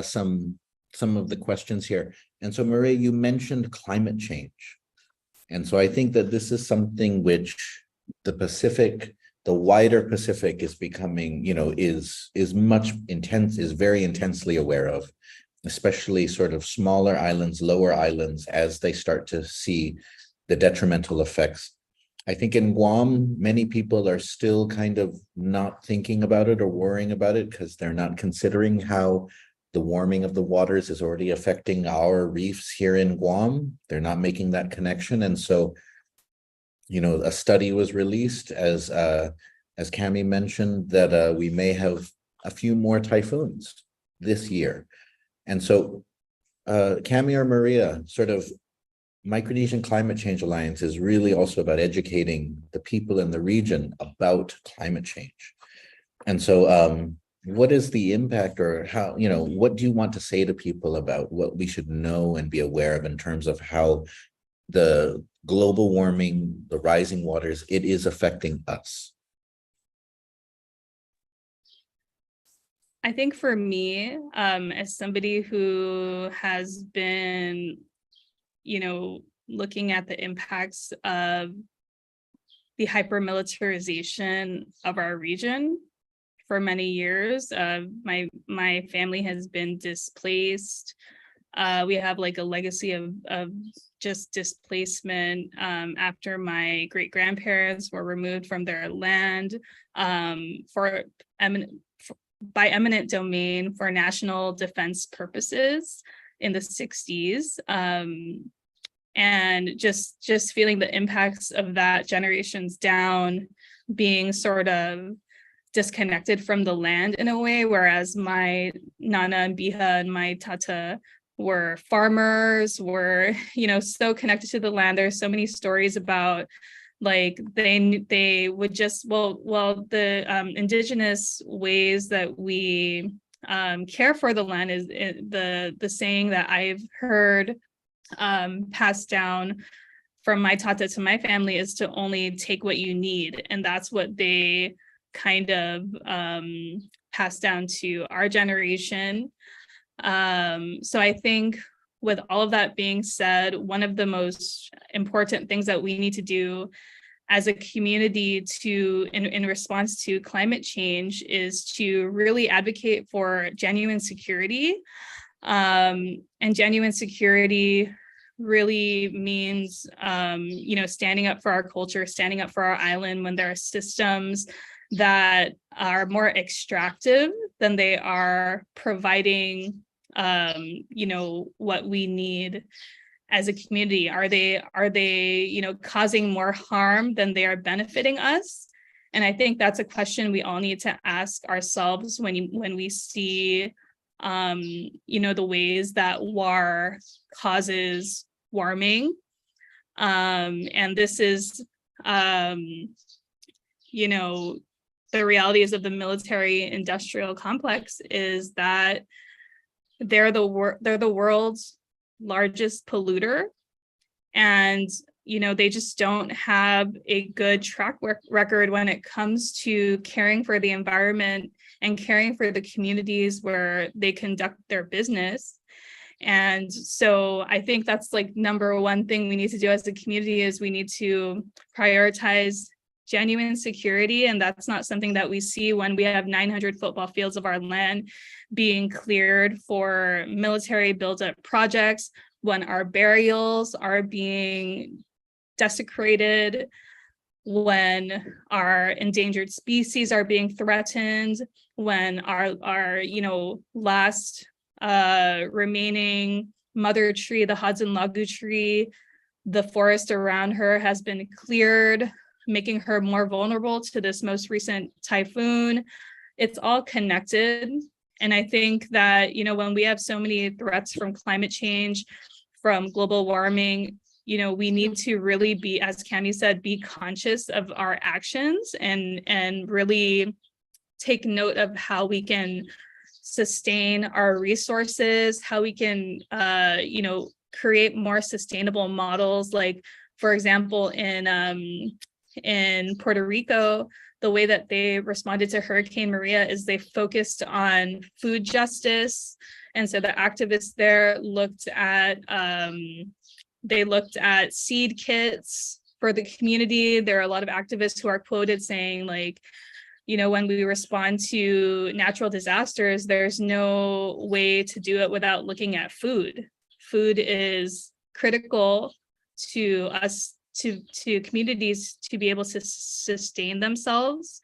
some of the questions here. And so Maria, you mentioned climate change. And so I think that this is something which the wider Pacific is becoming, is very intensely aware of. especially sort of smaller islands, lower islands, as they start to see the detrimental effects. I think in Guam, many people are still kind of not thinking about it or worrying about it because they're not considering how the warming of the waters is already affecting our reefs here in Guam. They're not making that connection. And so, a study was released, as Cami mentioned, that we may have a few more typhoons this year. And so, Cami or Maria, sort of Micronesian Climate Change Alliance is really also about educating the people in the region about climate change. And so, what is the impact, or how, what do you want to say to people about what we should know and be aware of in terms of how the global warming, the rising waters, it is affecting us? I think for me, as somebody who has been, looking at the impacts of the hypermilitarization of our region for many years, my family has been displaced. We have like a legacy of just displacement after my great grandparents were removed from their land by eminent domain for national defense purposes in the 60s. And just feeling the impacts of that generations down, being sort of disconnected from the land in a way, whereas my Nana and Biha and my Tata were farmers, were, so connected to the land. There's so many stories about like they would just, the indigenous ways that we care for the land is the saying that I've heard passed down from my tata to my family is to only take what you need. And that's what they kind of passed down to our generation. So I think with all of that being said, one of the most important things that we need to do as a community in response to climate change is to really advocate for genuine security. And genuine security really means, standing up for our culture, standing up for our island when there are systems that are more extractive than they are providing, what we need as a community. Are they, causing more harm than they are benefiting us? And I think that's a question we all need to ask ourselves when we see, the ways that war causes warming. And this is, the realities of the military industrial complex is that they're the world's largest polluter, and they just don't have a good track record when it comes to caring for the environment and caring for the communities where they conduct their business. And so I think that's like number one thing we need to do as a community is we need to prioritize genuine security. And that's not something that we see when we have 900 football fields of our land being cleared for military build-up projects, when our burials are being desecrated, when our endangered species are being threatened, when our last remaining mother tree, the Hudson Lagu tree, the forest around her has been cleared, making her more vulnerable to this most recent typhoon. It's all connected. And I think that, when we have so many threats from climate change, from global warming, we need to really be, as Cami said, be conscious of our actions and really take note of how we can sustain our resources, how we can, create more sustainable models. Like, for example, in Puerto Rico, the way that they responded to Hurricane Maria is they focused on food justice. And so the activists there looked at seed kits for the community. There are a lot of activists who are quoted saying, like, when we respond to natural disasters, there's no way to do it without looking at food. Food is critical to us, to communities, to be able to sustain themselves.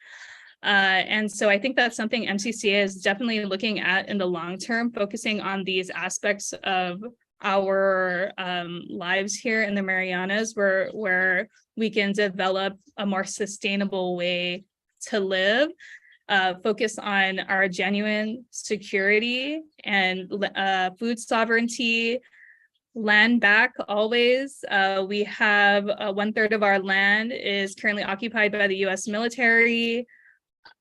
And so I think that's something MCCA is definitely looking at in the long term, focusing on these aspects of our lives here in the Marianas, where we can develop a more sustainable way to live, focus on our genuine security and food sovereignty, land back always. We have 1/3 of our land is currently occupied by the US military.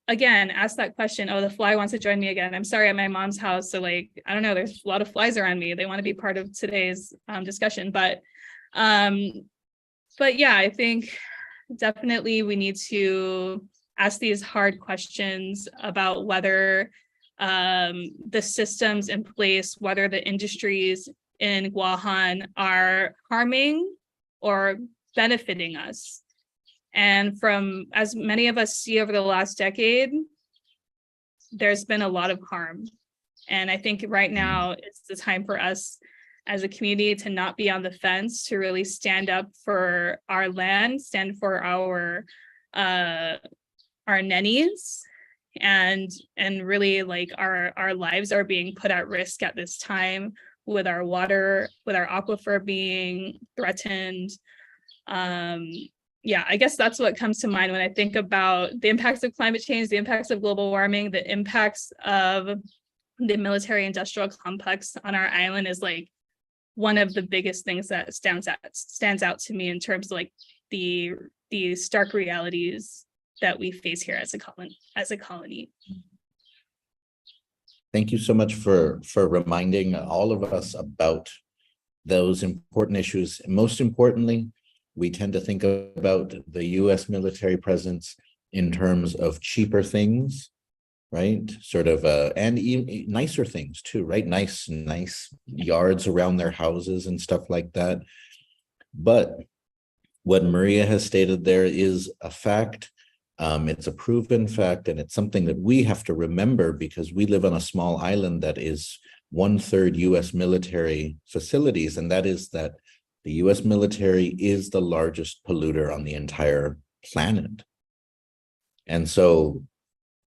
Again, ask that question. Oh, the fly wants to join me again. I'm sorry, at my mom's house. So I don't know, there's a lot of flies around me. They want to be part of today's discussion. But yeah, I think definitely we need to ask these hard questions about whether the systems in place, whether the industries in Guahan are harming or benefiting us. And from as many of us see over the last decade, there's been a lot of harm. And I think right now it's the time for us as a community to not be on the fence, to really stand up for our land, stand for our nennies, and really our lives are being put at risk at this time, with our water, with our aquifer being threatened. Yeah, I guess that's what comes to mind when I think about the impacts of climate change, the impacts of global warming, the impacts of the military industrial complex on our island is one of the biggest things that stands out to me in terms of the stark realities that we face here as a colony. Thank you so much for reminding all of us about those important issues. Most importantly, we tend to think about the US military presence in terms of cheaper things, right? Sort of, and even nicer things too, right? Nice yards around their houses and stuff like that. But what Maria has stated there is a fact. It's a proven fact, and it's something that we have to remember, because we live on a small island that is 1/3 US military facilities, and that is that the US military is the largest polluter on the entire planet. And so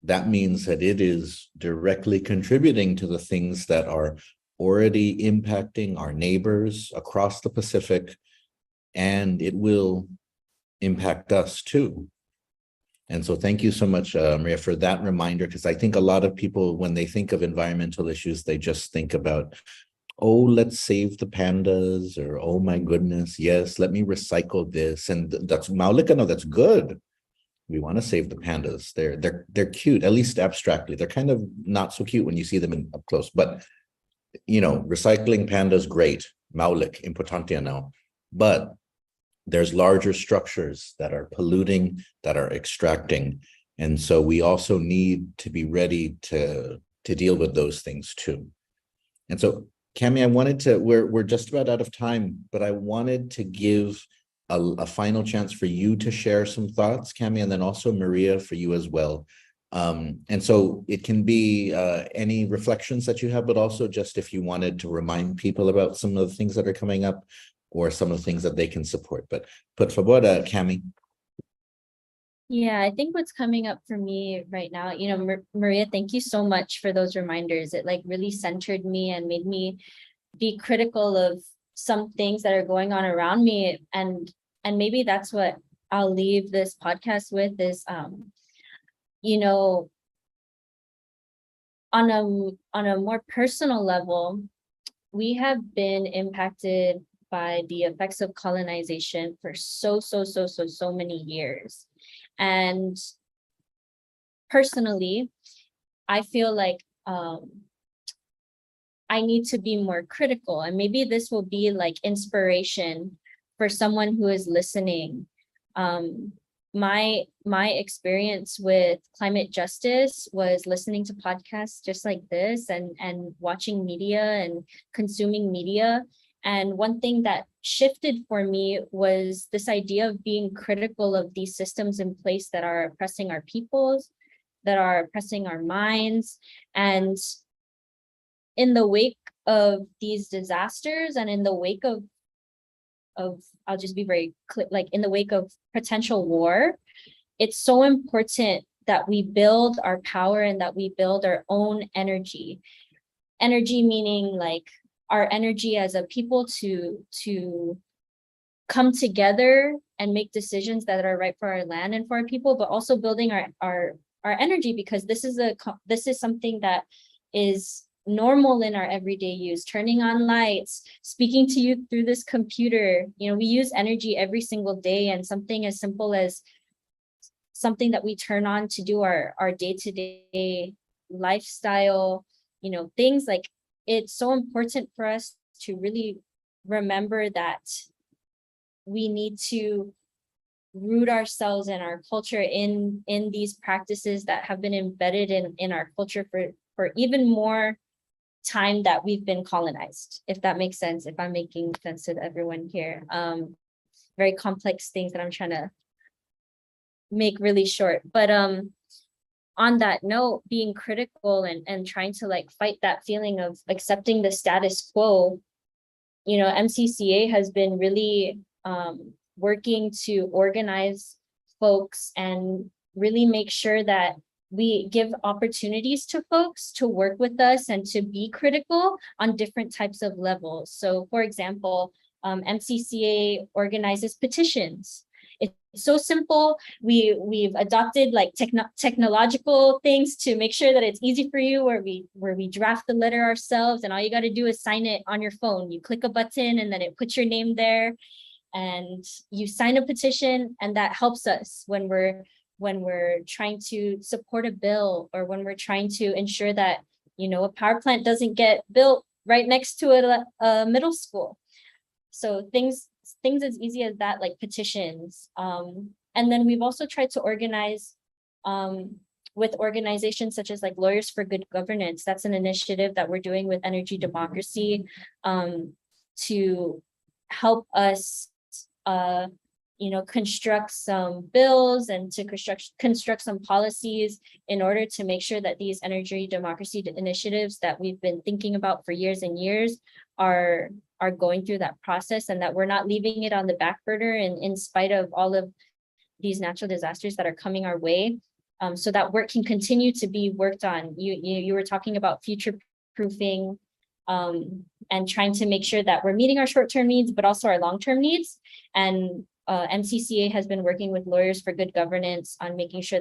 that means that it is directly contributing to the things that are already impacting our neighbors across the Pacific, and it will impact us too. And so thank you so much, Maria, for that reminder, because I think a lot of people, when they think of environmental issues, they just think about, oh, let's save the pandas, or oh my goodness, yes, let me recycle this. And that's Maulika, that's good. We want to save the pandas. They're cute, at least abstractly. They're kind of not so cute when you see them up close. But recycling pandas, great. Maulik, importante now. But there's larger structures that are polluting, that are extracting. And so we also need to be ready to deal with those things too. And so, Cami, I wanted to, we're just about out of time, but I wanted to give a final chance for you to share some thoughts, Cami, and then also Maria, for you as well. And so it can be any reflections that you have, but also just if you wanted to remind people about some of the things that are coming up, or some of the things that they can support. But por favor, Cami. Yeah, I think what's coming up for me right now, Maria, thank you so much for those reminders. It really centered me and made me be critical of some things that are going on around me. And maybe that's what I'll leave this podcast with is, on a more personal level, we have been impacted by the effects of colonization for so many years. And personally, I feel like I need to be more critical, and maybe this will be inspiration for someone who is listening. My experience with climate justice was listening to podcasts just like this, and watching media and consuming media. And one thing that shifted for me was this idea of being critical of these systems in place that are oppressing our peoples, that are oppressing our minds. And in the wake of these disasters and in the wake of I'll just be very clear, like in the wake of potential war, it's so important that we build our power and that we build our own energy. Energy meaning like our energy as a people to come together and make decisions that are right for our land and for our people, but also building our energy, because this is something that is normal in our everyday use. Turning on lights, speaking to you through this computer, you know, we use energy every single day, and something as simple as something that we turn on to do our day-to-day lifestyle, you know, things like, it's so important for us to really remember that we need to root ourselves and our culture in these practices that have been embedded in our culture for even more time that we've been colonized, if that makes sense, if I'm making sense to everyone here. Very complex things that I'm trying to make really short, but on that note, being critical and trying to like fight that feeling of accepting the status quo, you know, MCCA has been really working to organize folks and really make sure that we give opportunities to folks to work with us and to be critical on different types of levels. So for example, MCCA organizes petitions. It's so simple. We've adopted like technological things to make sure that it's easy for you, where we draft the letter ourselves, and all you got to do is sign it on your phone. You click a button and then it puts your name there and you sign a petition, and that helps us when we're trying to support a bill, or when we're trying to ensure that, you know, a power plant doesn't get built right next to a middle school. So things as easy as that, like petitions. And then we've also tried to organize with organizations such as like Lawyers for Good Governance. That's an initiative that we're doing with Energy Democracy to help us you know, construct some bills and to construct some policies in order to make sure that these energy democracy initiatives that we've been thinking about for years and years are going through that process, and that we're not leaving it on the back burner in spite of all of these natural disasters that are coming our way. So that work can continue to be worked on. You were talking about future proofing and trying to make sure that we're meeting our short-term needs, but also our long-term needs. And MCCA has been working with Lawyers for Good Governance on making sure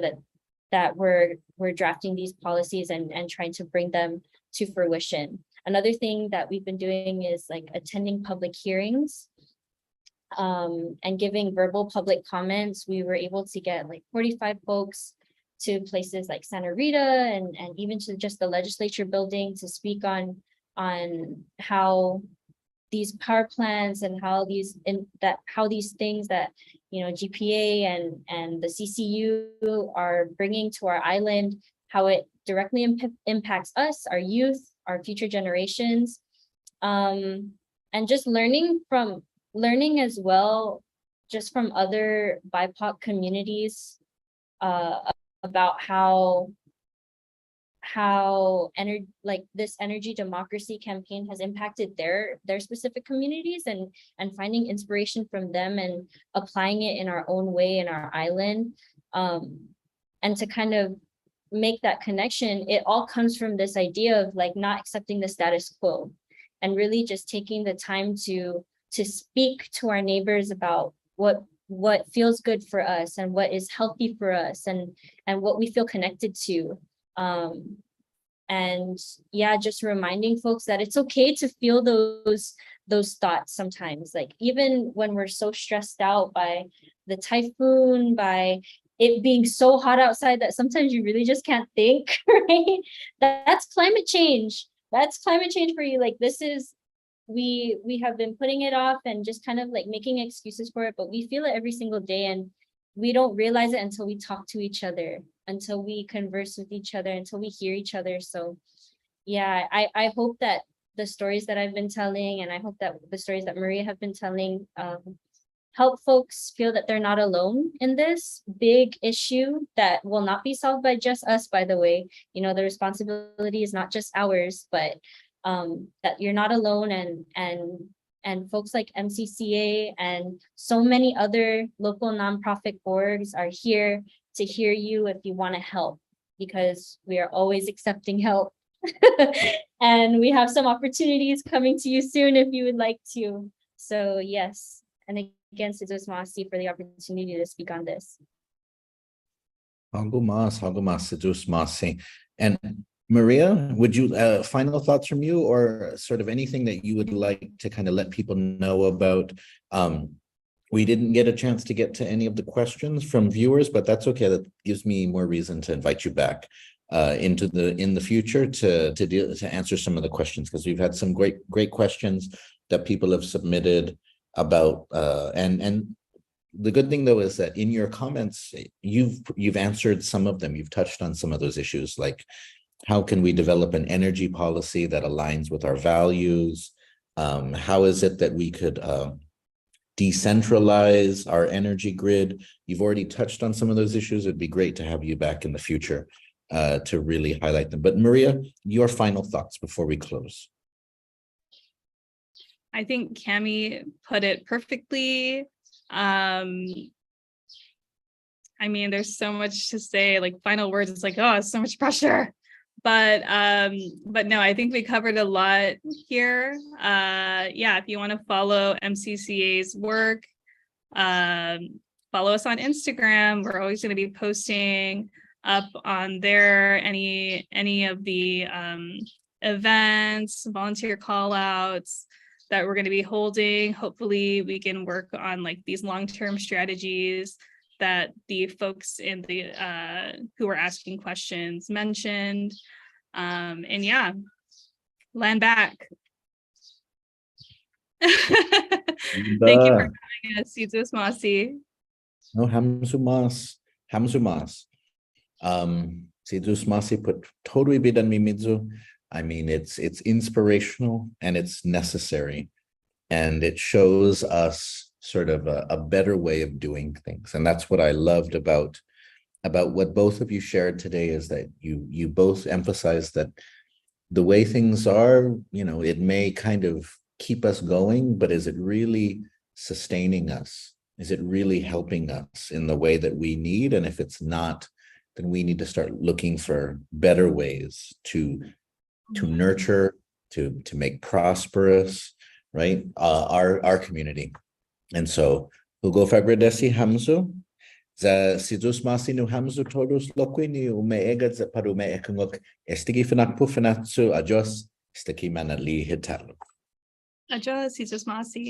that we're drafting these policies and trying to bring them to fruition. Another thing that we've been doing is like attending public hearings and giving verbal public comments. We were able to get like 45 folks to places like Santa Rita and even to just the legislature building to speak on how these power plants and how these things that, you know, GPA and the CCU are bringing to our island, how it directly impacts us, our youth, our future generations, and just learning as well, just from other BIPOC communities about how this energy democracy campaign has impacted their specific communities, and finding inspiration from them and applying it in our own way in our island, and to kind of make that connection. It all comes from this idea of like not accepting the status quo and really just taking the time to speak to our neighbors about what feels good for us and what is healthy for us and what we feel connected to. And yeah, just reminding folks that it's okay to feel those thoughts sometimes, like even when we're so stressed out by the typhoon, by it being so hot outside that sometimes you really just can't think, right? That's climate change. That's climate change for you. Like this is, we have been putting it off and just kind of like making excuses for it, but we feel it every single day, and we don't realize it until we talk to each other, until we converse with each other, until we hear each other. So yeah, I hope that the stories that I've been telling, and I hope that the stories that Maria have been telling help folks feel that they're not alone in this big issue that will not be solved by just us, by the way. You know, the responsibility is not just ours, but that you're not alone, and folks like MCCA and so many other local nonprofit orgs are here to hear you if you want to help, because we are always accepting help. And we have some opportunities coming to you soon if you would like to. So yes, and again, Sidus Masi for the opportunity to speak on this. Hagumas, Sidus Masi. And Maria, would you final thoughts from you, or sort of anything that you would like to kind of let people know about? We didn't get a chance to get to any of the questions from viewers, but that's okay. That gives me more reason to invite you back in the future to answer some of the questions, because we've had some great questions that people have submitted about and the good thing though is that in your comments you've answered some of them. You've touched on some of those issues, like how can we develop an energy policy that aligns with our values? How is it that we could decentralize our energy grid? You've already touched on some of those issues. It'd be great to have you back in the future to really highlight them. But Maria, your final thoughts before we close. I think Cami put it perfectly. I mean, there's so much to say, like final words, it's like, oh, it's so much pressure. But no, I think we covered a lot here. Yeah, if you want to follow MCCA's work, follow us on Instagram. We're always going to be posting up on there any of the events, volunteer call outs that we're going to be holding. Hopefully we can work on like these long-term strategies that the folks in the who were asking questions mentioned. And yeah, land back. Thank you for having us, Sidus Masi. No, Hamsumas. Sidus Masi put totally bidan mimizu. I mean, it's inspirational and it's necessary, and it shows us sort of a better way of doing things. And that's what I loved about what both of you shared today, is that you both emphasize that the way things are, you know, it may kind of keep us going, but is it really sustaining us? Is it really helping us in the way that we need? And if it's not, then we need to start looking for better ways to nurture, to make prosperous, right, our community. And so Hugo Fagradesi Hamzu, za Sidus Masi nu Hamzu todos lokwi ni umeegad za parume ekungok estigi Fanachu Fanachu ajos estiki manali hitalo. Adios, Sidus Masi.